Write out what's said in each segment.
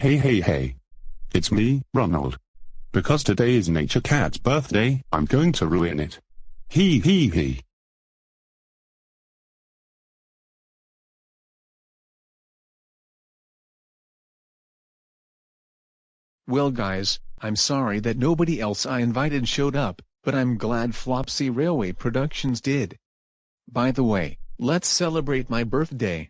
Hey hey hey. It's me, Ronald. Because today is Nature Cat's birthday, I'm going to ruin it. Hee hee hee. Well guys, I'm sorry that nobody else I invited showed up, but I'm glad Flopsy Railway Productions did. By the way, let's celebrate my birthday.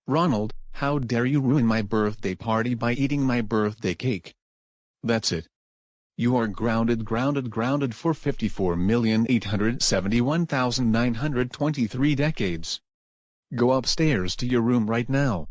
Ronald, how dare you ruin my birthday party by eating my birthday cake? That's it. You are grounded for 54,871,923 decades. Go upstairs to your room right now.